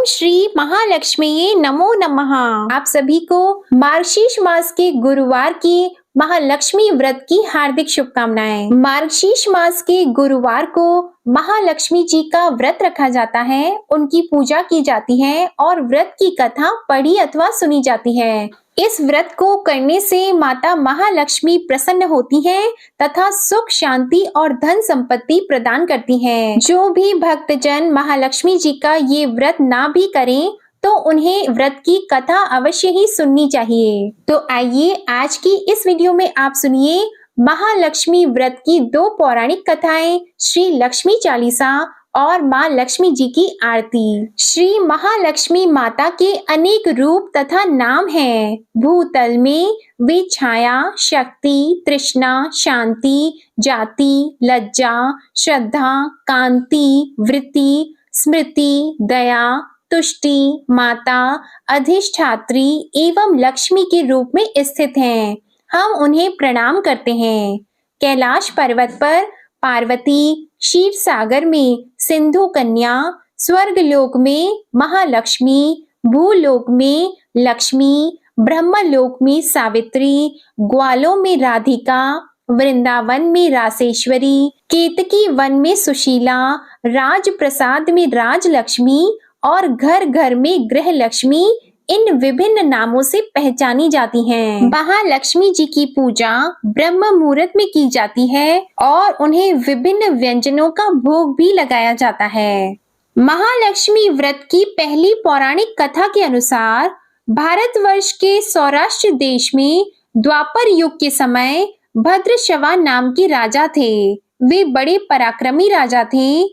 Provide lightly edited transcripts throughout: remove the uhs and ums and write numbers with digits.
श्री महालक्ष्मी नमो नमः। आप सभी को मार्गशीर्ष मास के गुरुवार की महालक्ष्मी व्रत की हार्दिक शुभकामनाएं। मार्गशीर्ष मास के गुरुवार को महालक्ष्मी जी का व्रत रखा जाता है, उनकी पूजा की जाती है और व्रत की कथा पढ़ी अथवा सुनी जाती है। इस व्रत को करने से माता महालक्ष्मी प्रसन्न होती हैं तथा सुख शांति और धन संपत्ति प्रदान करती हैं। जो भी भक्तजन महालक्ष्मी जी का ये व्रत ना भी करें तो उन्हें व्रत की कथा अवश्य ही सुननी चाहिए। तो आइए आज की इस वीडियो में आप सुनिए महालक्ष्मी व्रत की दो पौराणिक कथाएं, श्री लक्ष्मी चालीसा और माँ लक्ष्मी जी की आरती। श्री महालक्ष्मी माता के अनेक रूप तथा नाम हैं। भूतल में वे छाया, शक्ति, तृष्णा, शांति, जाति, लज्जा, श्रद्धा, कांति, वृत्ति, स्मृति, दया, तुष्टि, माता, अधिष्ठात्री एवं लक्ष्मी के रूप में स्थित हैं। हम उन्हें प्रणाम करते हैं। कैलाश पर्वत पर पार्वती, क्षीर सागर में सिंधु कन्या, स्वर्ग लोक में महालक्ष्मी, भूलोक में लक्ष्मी, ब्रह्मलोक में सावित्री, ग्वालों में राधिका, वृंदावन में रासेश्वरी, केतकी वन में सुशीला, राजप्रसाद में राजलक्ष्मी और घर घर में गृह लक्ष्मी इन विभिन्न नामों से पहचानी जाती हैं। महालक्ष्मी जी की पूजा ब्रह्म मुहूर्त में की जाती है और उन्हें विभिन्न व्यंजनों का भोग भी लगाया जाता है। महालक्ष्मी व्रत की पहली पौराणिक कथा के अनुसार भारतवर्ष के सौराष्ट्र देश में द्वापर युग के समय भद्रश्रवा नाम के राजा थे। वे बड़े पराक्रमी राजा थे।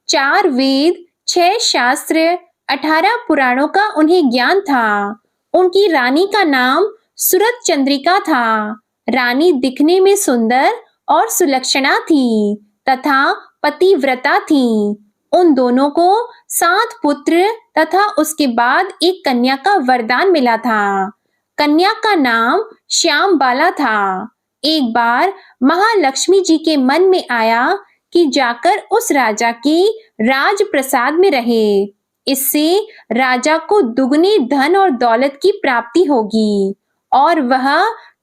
4 वेद, 6 शास्त्र, 18 पुराणों का उन्हें ज्ञान था। उनकी रानी का नाम सुरत चंद्रिका था। रानी दिखने में सुंदर और सुलक्षणा थी तथा पतिव्रता थी। उन दोनों को 7 पुत्र तथा उसके बाद एक कन्या का वरदान मिला था। कन्या का नाम श्यामबाला था। एक बार महालक्ष्मी जी के मन में आया कि जाकर उस राजा के राजप्रसाद में रहे। इससे राजा को दुगनी धन और दौलत की प्राप्ति होगी और वह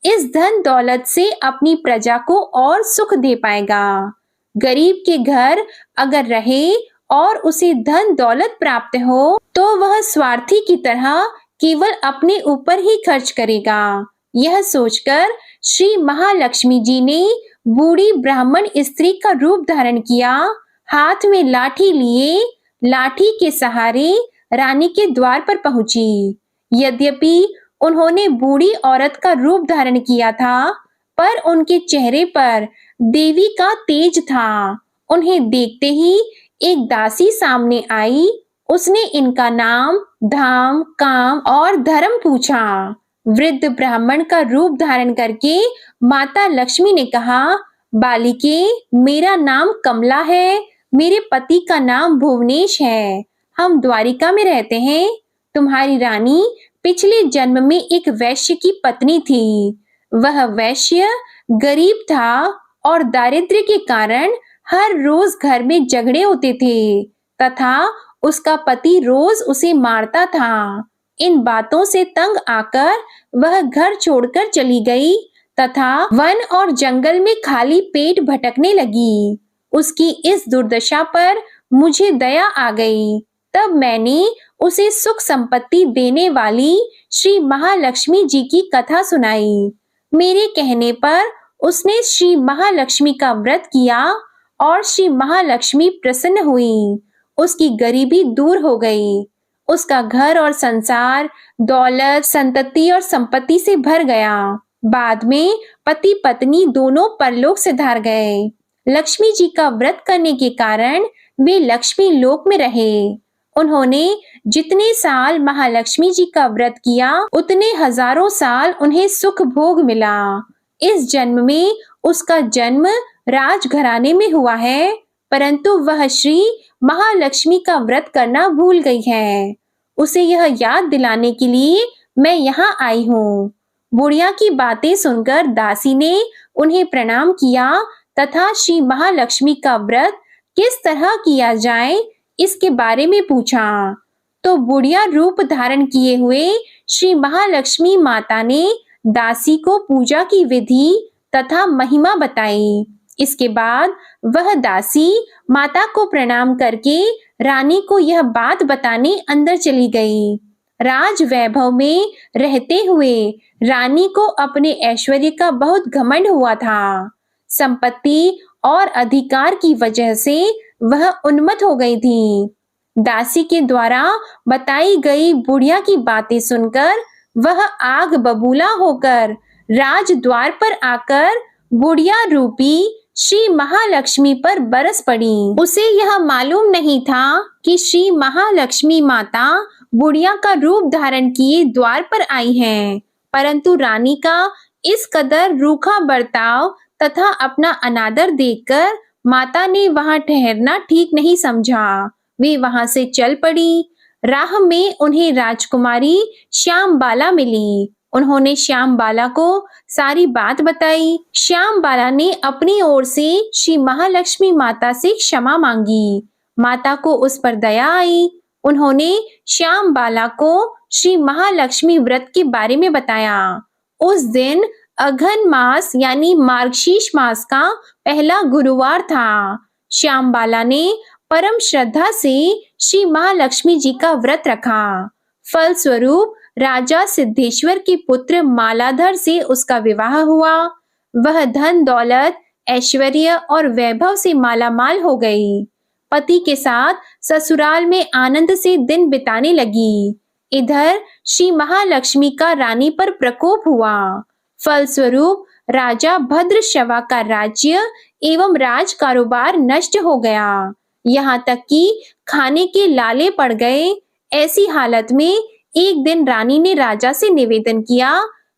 इस धन दौलत से अपनी प्रजा को और सुख दे पाएगा। गरीब के घर अगर रहे और उसे धन दौलत प्राप्त हो तो वह स्वार्थी की तरह केवल अपने ऊपर ही खर्च करेगा। यह सोचकर श्री महालक्ष्मी जी ने बूढ़ी ब्राह्मण स्त्री का रूप धारण किया। हाथ में लाठी लिए लाठी के सहारे रानी के द्वार पर पहुंची। यद्यपि उन्होंने बूढ़ी औरत का रूप धारण किया था, पर उनके चेहरे पर देवी का तेज था। उन्हें देखते ही एक दासी सामने आई। उसने इनका नाम, धाम, काम और धर्म पूछा। वृद्ध ब्राह्मण का रूप धारण करके माता लक्ष्मी ने कहा, बालिके, मेरा नाम कमला है। मेरे पति का नाम भुवनेश है। हम द्वारिका में रहते हैं। तुम्हारी रानी पिछले जन्म में एक वैश्य की पत्नी थी। वह वैश्य गरीब था और दारिद्र्य के कारण हर रोज घर में झगड़े होते थे तथा उसका पति रोज उसे मारता था। इन बातों से तंग आकर वह घर छोड़कर चली गई तथा वन और जंगल में खाली पेट भटकने लगी। उसकी इस दुर्दशा पर मुझे दया आ गई। तब मैंने उसे सुख संपत्ति देने वाली श्री महालक्ष्मी जी की कथा सुनाई। मेरे कहने पर उसने श्री महालक्ष्मी का व्रत किया और श्री महालक्ष्मी प्रसन्न हुई। उसकी गरीबी दूर हो गई। उसका घर और संसार दौलत, संतति और संपत्ति से भर गया। बाद में पति पत्नी दोनों परलोक सिधार गए। लक्ष्मी जी का व्रत करने के कारण वे लक्ष्मी लोक में रहे। उन्होंने जितने साल महालक्ष्मी जी का व्रत किया उतने हजारों साल उन्हें सुख भोग मिला। इस जन्म में उसका जन्म राजघराने में हुआ है, परंतु वह श्री महालक्ष्मी का व्रत करना भूल गई है। उसे यह याद दिलाने के लिए मैं यहाँ आई हूँ। बुढ़िया की बातें सुनकर दासी ने उन्हें प्रणाम किया तथा श्री महालक्ष्मी का व्रत किस तरह किया जाए इसके बारे में पूछा। तो बुढ़िया रूप धारण किए हुए श्री महालक्ष्मी माता ने दासी को पूजा की विधि तथा महिमा बताई। इसके बाद वह दासी माता को प्रणाम करके रानी को यह बात बताने अंदर चली गई। राज वैभव में रहते हुए रानी को अपने ऐश्वर्य का बहुत घमंड हुआ था। संपत्ति और अधिकार की वजह से वह उन्मत्त हो गई थी। दासी के द्वारा बताई गई बुढ़िया की बातें सुनकर वह आग बबूला होकर राजद्वार पर आकर बुढ़िया रूपी श्री महालक्ष्मी पर बरस पड़ी। उसे यह मालूम नहीं था कि श्री महालक्ष्मी माता बुढ़िया का रूप धारण किए द्वार पर आई हैं, परंतु रानी का इस कदर रूखा बर्ताव तथा अपना अनादर देखकर माता ने वहां ठहरना ठीक नहीं समझा। वे वहां से चल पड़ी। राह में उन्हें राजकुमारी श्यामबाला मिली। उन्होंने श्यामबाला को सारी बात बताई। श्यामबाला ने अपनी ओर से श्री महालक्ष्मी माता से क्षमा मांगी। माता को उस पर दया आई। उन्होंने श्यामबाला को श्री महालक्ष्मी व्रत के बारे में बताया। उस दिन अघन मास यानी मार्गशीर्ष मास का पहला गुरुवार था। श्यामबाला ने परम श्रद्धा से श्री महालक्ष्मी जी का व्रत रखा। फलस्वरूप राजा सिद्धेश्वर के पुत्र मालाधर से उसका विवाह हुआ। वह धन दौलत ऐश्वर्य और वैभव से मालामाल हो गई। पति के साथ ससुराल में आनंद से दिन बिताने लगी। इधर श्री महालक्ष्मी का रानी पर प्रकोप हुआ। फलस्वरूप राजा भद्रश्रवा का राज्य एवं राज कारोबार नष्ट हो गया। यहाँ तक कि खाने के लाले पड़ गए। ऐसी हालत में एक दिन रानी ने राजा से निवेदन किया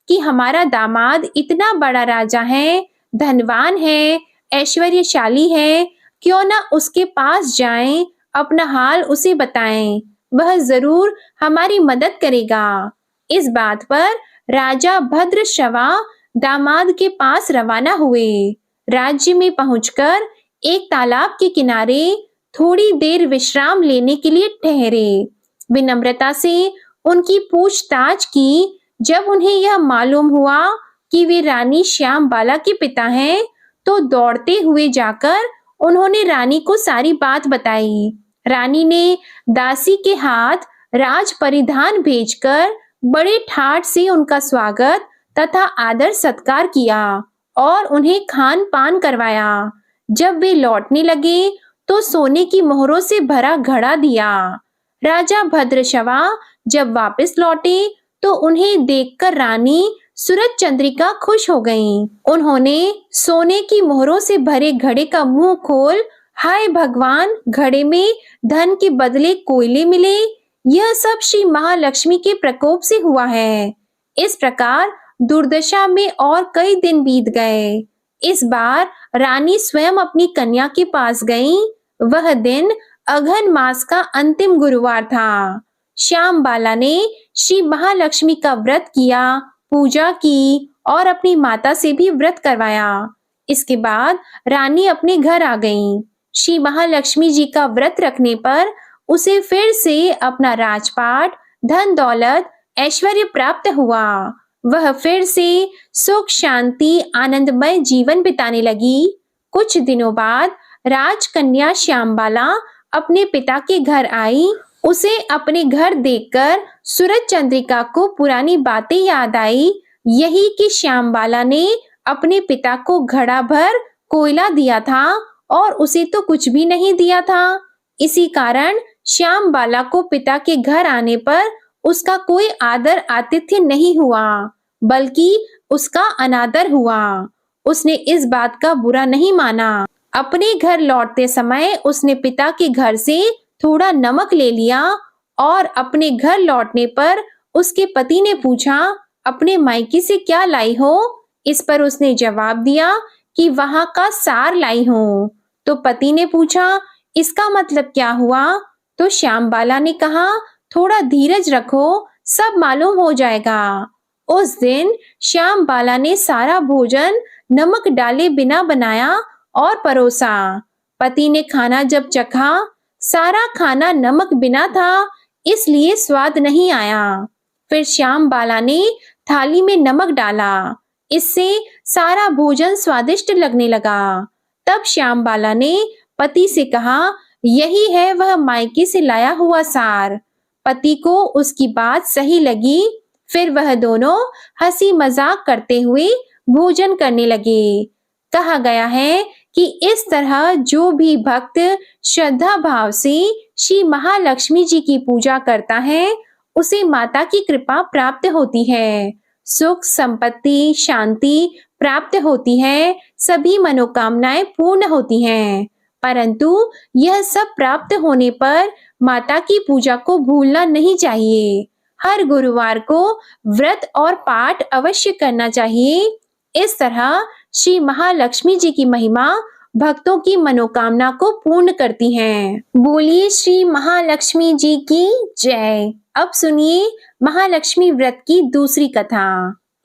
कि हमारा दामाद इतना बड़ा राजा है, धनवान है, ऐश्वर्यशाली है, क्यों ना उसके पास जाएं, अपना हाल उसे बताएं, वह जरूर हमारी मदद करेगा। इस बात पर राजा भद्रश्रवा दामाद के पास रवाना हुए। राज्य में पहुंचकर एक तालाब के किनारे थोड़ी देर विश्राम लेने के लिए ठहरे। विनम्रता से उनकी पूछताछ की। जब उन्हें यह मालूम हुआ कि वे रानी श्यामबाला के पिता हैं, तो दौड़ते हुए जाकर उन्होंने रानी को सारी बात बताई। रानी ने दासी के हाथ राज परिधान भेजकर बड़े ठाट से उनका स्वागत तथा आदर सत्कार किया और उन्हें खान पान करवाया। जब वे लौटने लगे तो सोने की मोहरों से भरा घड़ा दिया। राजा भद्रश्रवा जब वापस लौटे तो उन्हें देखकर रानी सूरज चंद्रिका खुश हो गईं। उन्होंने सोने की मोहरों से भरे घड़े का मुंह खोल, हाय भगवान, घड़े में धन के बदले कोयले मिले। यह सब श्री महालक्ष्मी के प्रकोप से हुआ है। इस प्रकार दुर्दशा में और कई दिन बीत गए। इस बार रानी स्वयं अपनी कन्या के पास गईं। वह दिन अघन मास का अंतिम गुरुवार था। श्यामबाला ने श्री महालक्ष्मी का व्रत किया, पूजा की और अपनी माता से भी व्रत करवाया। इसके बाद रानी अपने घर आ गईं। श्री महालक्ष्मी जी का व्रत रखने पर उसे फिर से अपना राजपाट, धन दौलत, ऐश्वर्य प्राप्त हुआ। वह फिर से सुख शांति आनंदमय जीवन बिताने लगी। कुछ दिनों बाद राजकन्या श्यामबाला अपने पिता के घर आई। उसे अपने घर देखकर सूरज चंद्रिका को पुरानी बातें याद आई। यही कि श्यामबाला ने अपने पिता को घड़ा भर कोयला दिया था और उसे तो कुछ भी नहीं दिया था। इसी कारण श्यामबाला को पिता के घर आने पर उसका कोई आदर आतिथ्य नहीं हुआ, बल्कि उसका अनादर हुआ। उसने इस बात का बुरा नहीं माना। अपने घर लौटते समय उसने पिता के घर से थोड़ा नमक ले लिया और अपने घर लौटने पर उसके पति ने पूछा, अपने मायके से क्या लाई हो? इस पर उसने जवाब दिया कि वहां का सार लाई हूं। तो पति ने पूछा, इसका मतलब क्या हुआ? तो श्यामबाला ने कहा, थोड़ा धीरज रखो, सब मालूम हो जाएगा। उस दिन श्यामबाला ने सारा भोजन नमक डाले बिना बनाया और परोसा। पति ने खाना जब चखा, सारा खाना नमक बिना था, इसलिए स्वाद नहीं आया। फिर श्याम बाला ने थाली में नमक डाला, इससे सारा भोजन स्वादिष्ट लगने लगा। तब श्याम बाला ने पति से कहा, यही है वह मायके से लाया हुआ सार। पति को उसकी बात सही लगी। फिर वह दोनों हंसी मजाक करते हुए भोजन करने लगे। कहा गया है कि इस तरह जो भी भक्त श्रद्धा भाव से श्री महालक्ष्मी जी की पूजा करता है, उसे माता की कृपा प्राप्त होती है, सुख संपत्ति शांति प्राप्त होती है, सभी मनोकामनाएं पूर्ण होती हैं। परंतु यह सब प्राप्त होने पर माता की पूजा को भूलना नहीं चाहिए। हर गुरुवार को व्रत और पाठ अवश्य करना चाहिए। इस तरह श्री महालक्ष्मी जी की महिमा भक्तों की मनोकामना को पूर्ण करती हैं। बोलिए श्री महालक्ष्मी जी की जय। अब सुनिए महालक्ष्मी व्रत की दूसरी कथा।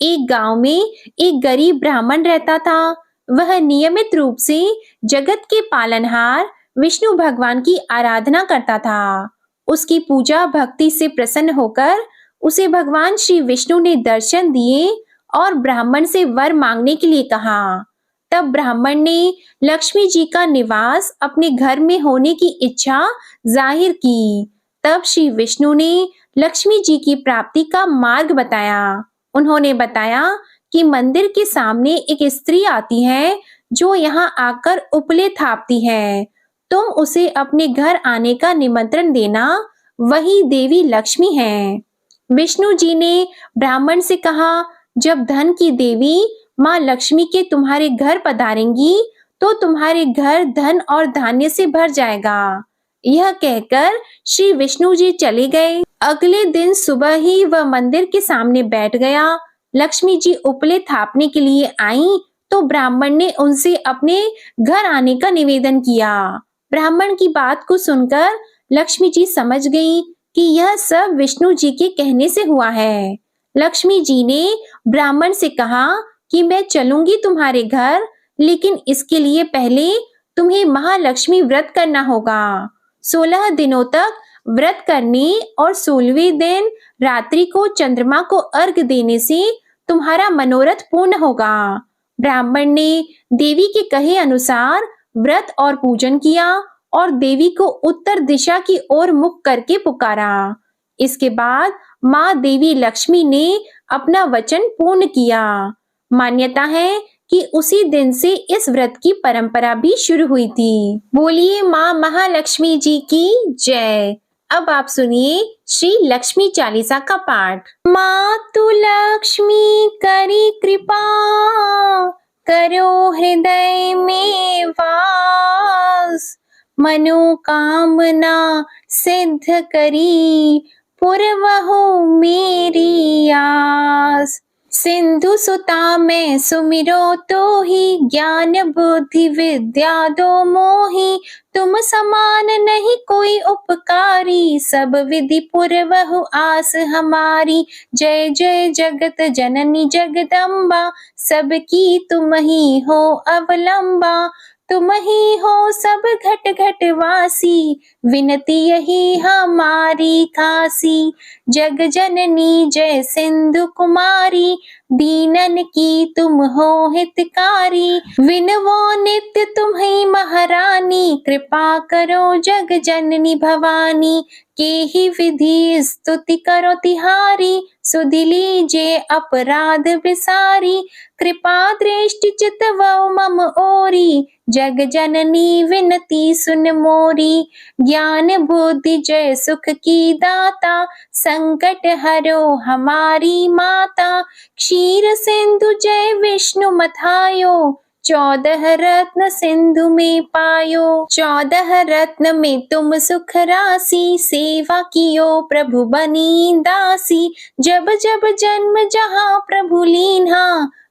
एक गांव में एक गरीब ब्राह्मण रहता था। वह नियमित रूप से जगत के पालनहार विष्णु भगवान की आराधना करता था। उसकी पूजा भक्ति से प्रसन्न होकर उसे भगवान श्री विष्णु ने दर्शन दिए और ब्राह्मण से वर मांगने के लिए कहा। तब ब्राह्मण ने लक्ष्मी जी का निवास अपने घर में होने की इच्छा जाहिर की। तब श्री विष्णु ने लक्ष्मी जी की प्राप्ति का मार्ग बताया। उन्होंने बताया कि मंदिर के सामने एक स्त्री आती है जो यहाँ आकर उपले थापती है। तुम उसे अपने घर आने का निमंत्रण देना, वही देवी लक्ष्मी है। विष्णु जी ने ब्राह्मण से कहा, जब धन की देवी माँ लक्ष्मी के तुम्हारे घर पधारेंगी तो तुम्हारे घर धन और धान्य से भर जाएगा। यह कहकर श्री विष्णु जी चले गए। अगले दिन सुबह ही वह मंदिर के सामने बैठ गया। लक्ष्मी जी उपले थापने के लिए आईं तो ब्राह्मण ने उनसे अपने घर आने का निवेदन किया। ब्राह्मण की बात को सुनकर लक्ष्मी जी समझ गई कि यह सब विष्णु जी के कहने से हुआ है। लक्ष्मी जी ने ब्राह्मण से कहा कि मैं चलूंगी तुम्हारे घर, लेकिन इसके लिए पहले तुम्हें महालक्ष्मी व्रत करना होगा। 16 दिनों तक व्रत करने और 16वें दिन रात्रि को चंद्रमा को अर्घ देने से तुम्हारा मनोरथ पूर्ण होगा। ब्राह्मण ने देवी के कहे अनुसार व्रत और पूजन किया और देवी को उत्तर दिशा की ओर मुख करके पुकारा। इसके बाद माँ देवी लक्ष्मी ने अपना वचन पूर्ण किया। मान्यता है कि उसी दिन से इस व्रत की परंपरा भी शुरू हुई थी। बोलिए माँ महालक्ष्मी जी की जय। अब आप सुनिए श्री लक्ष्मी चालीसा का पाठ। माँ तू लक्ष्मी करी कृपा, करो हृदय में वास, मनोकामना सिद्ध करी, पुरवहु मेरी आस। सिंधु सुता में सुमिरो तो ही, ज्ञान बुद्धि विद्या दो मोही, तुम समान नहीं कोई उपकारी, सब विधि पुरवहु आस हमारी। जय जय जगत जननी जगदम्बा, सबकी तुम ही हो अवलंबा, तुम ही हो सब घट घट वासी, विनती यही हमारी खासी। जग जननी जय सिंधु कुमारी, दीनन की तुम हो हितकारी, विनवो नित्य तुम्हीं महारानी, कृपा करो जग जननी भवानी। के ही विधि स्तुति करो तिहारी, सुधि लीजे अपराध विसारी, कृपा दृष्टि चितवो मम ओरी, जग जननी विनती सुन मोरी। ज्ञान बुद्धि जय सुख की दाता, संकट हरो हमारी माता, क्षीर सिंधु जय विष्णु मथायो, 14 रत्न सिंधु में पायो। 14 रत्न में तुम सुख राशि, सेवा कियो प्रभु बनी दासी। जब जब जन्म जहाँ प्रभु लीन्हा,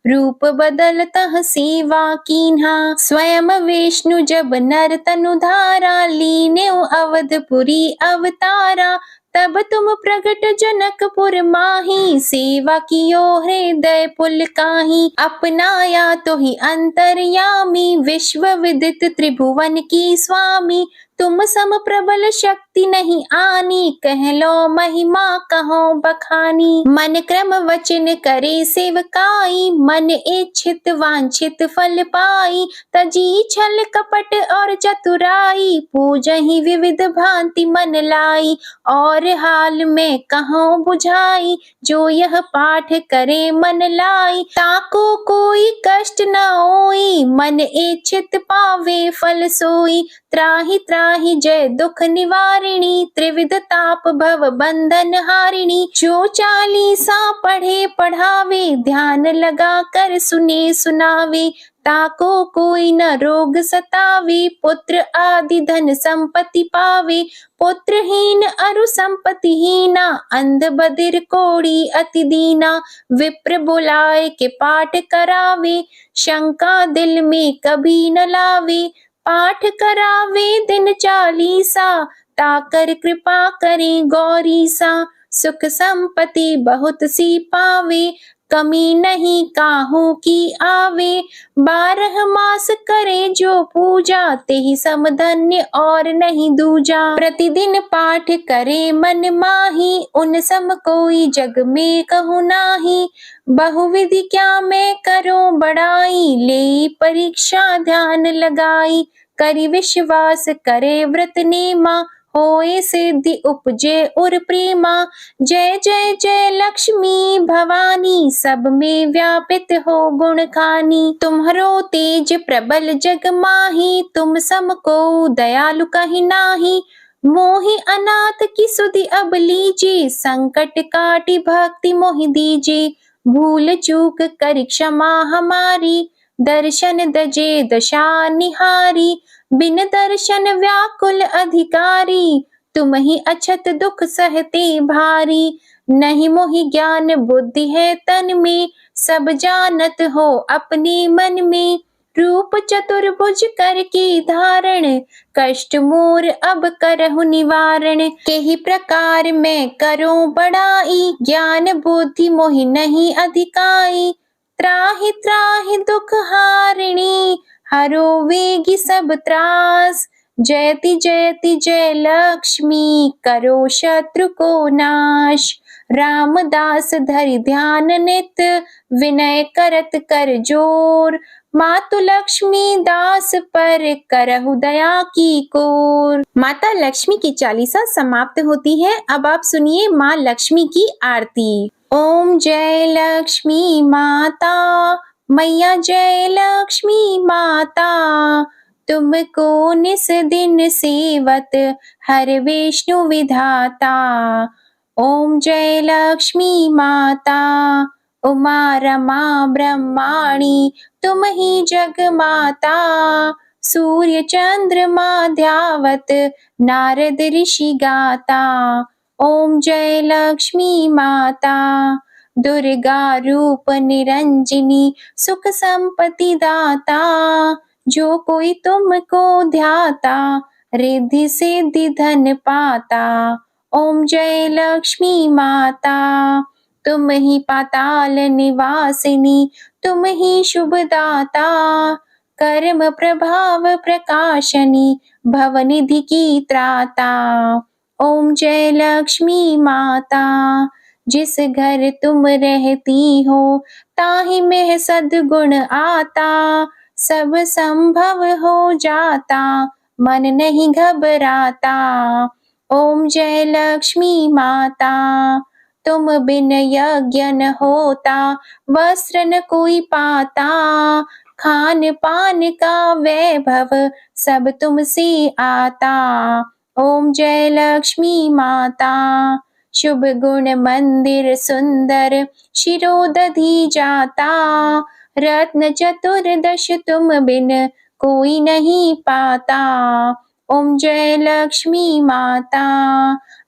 रूप बदलतः सेवा कीन्हा। स्वयं विष्णु जब नर तनु धारा, लीने अवधपुरी अवतारा, तब तुम प्रगट जनकपुर माही, सेवा कियो हृदय पुलकाही। अपनाया तो ही अंतर्यामी, विश्व विदित त्रिभुवन की स्वामी, तुम सम प्रबल शक्ति नहीं आनी, कह लो महिमा कहो बखानी। मन क्रम वचन करे सेवकाई, मन इच्छित वांछित फल पाई। तजी छल कपट और चतुराई, पूजहि विविध भांति मन लाई। और हाल में कहो बुझाई, जो यह पाठ करे मन लाई। ताको कोई कष्ट न होई, मन इच्छित पावे फल सोई। त्राहि त्राहि जय दुख निवारिणी, त्रिविध ताप भव बंधन हारिणी। जो चालीसा पढ़े पढ़ावे, ध्यान लगा कर सुने सुनावे। ताको कोई न रोग सतावे, पुत्र आदि धन संपत्ति पावे। पुत्रहीन अरु संपत्तिहीना, अंध बधिर कोढ़ी अति दीना। विप्र बुलाए के पाठ करावे, शंका दिल में कभी न लावे। पाठ करावे दिन चालीसा, ताकर कृपा करे गौरीसा। सुख संपत्ति बहुत सी पावे, कमी नहीं काहू की आवे। 12 मास करे जो पूजा, तेहि सम धन्य और नहीं दूजा। प्रतिदिन पाठ करे मन माही, उन सम कोई जग में कहू नाही। बहुविधि क्या मैं करूं बड़ाई, ले परीक्षा ध्यान लगाई। करि विश्वास करे व्रत नेमा, होए सिद्धि उपजे उर प्रेमा। जय जय जय लक्ष्मी भवानी, सब में व्यापित हो गुण खानी। तुम्हरो तेज प्रबल जग माही, तुम सम को दयालु कहि नाही। मोहि अनाथ की सुधि अब लीजे, संकट काटी भक्ति मोहि दीजे। भूल चूक कर क्षमा हमारी, दर्शन दजे दशा निहारी। बिन दर्शन व्याकुल अधिकारी, तुम ही अछत दुख सहते भारी। नहीं मोहि ज्ञान बुद्धि है तन में, सब जानत हो अपने मन में। रूप चतुर्भुज कर के धारण, कष्ट मोर अब करहु निवारण। केहि प्रकार मैं करूं बड़ाई, ज्ञान बुद्धि मोहि नहीं अधिकाई। त्राहि त्राहि दुख हारिणी, हरो वेगी सब त्रास। जयति जयति जय लक्ष्मी, करो शत्रु को नाश। रामदास धरि ध्यान नित, विनय करत कर जोर। मातु लक्ष्मी दास पर करहु दया की कोर। माता लक्ष्मी की चालीसा समाप्त होती है। अब आप सुनिए माँ लक्ष्मी की आरती। ओम जय लक्ष्मी माता, मैया जय लक्ष्मी माता। तुमको निस दिन सेवत, हर विष्णु विधाता। ओम जय लक्ष्मी माता, उमा रमा ब्रह्माणी, तुम ही जग माता। सूर्य चंद्रमा ध्यावत, नारद ऋषि गाता। ओम जय लक्ष्मी माता, दुर्गा रूप निरंजनी, सुख संपत्ति दाता। जो कोई तुमको ध्याता, रिद्धि सिद्धि धन पाता। ओम जय लक्ष्मी माता, तुम ही पाताल निवासिनी, तुम ही शुभ दाता। कर्म प्रभाव प्रकाशनी, भवनिधि की त्राता। ओम जय लक्ष्मी माता, जिस घर तुम रहती हो, ताहि में सद्गुण आता। सब संभव हो जाता, मन नहीं घबराता। ओम जय लक्ष्मी माता, तुम बिन यज्ञ न होता, वस्त्र न कोई पाता। खान पान का वैभव, सब तुमसे आता। ओम जय लक्ष्मी माता, शुभ गुण मंदिर सुंदर, शिरोदधि जाता। रत्न चतुर्दश तुम बिन कोई नहीं पाता। ओम जय लक्ष्मी माता,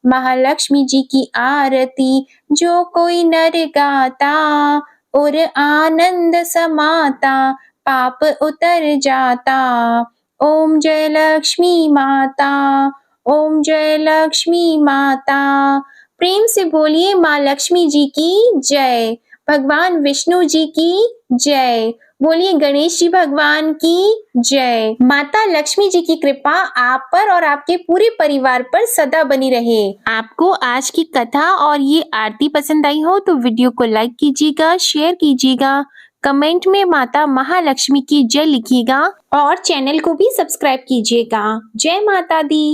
महालक्ष्मी जी की आरती जो कोई नर गाता। और आनंद समाता, पाप उतर जाता। ओम जय लक्ष्मी माता, ओम जय लक्ष्मी माता। प्रेम से बोलिए माँ लक्ष्मी जी की जय, भगवान विष्णु जी की जय। बोलिए गणेश जी भगवान की जय। माता लक्ष्मी जी की कृपा आप पर और आपके पूरे परिवार पर सदा बनी रहे। आपको आज की कथा और ये आरती पसंद आई हो तो वीडियो को लाइक कीजिएगा, शेयर कीजिएगा, कमेंट में माता महालक्ष्मी की जय लिखिएगा और चैनल को भी सब्सक्राइब कीजिएगा। जय माता दी।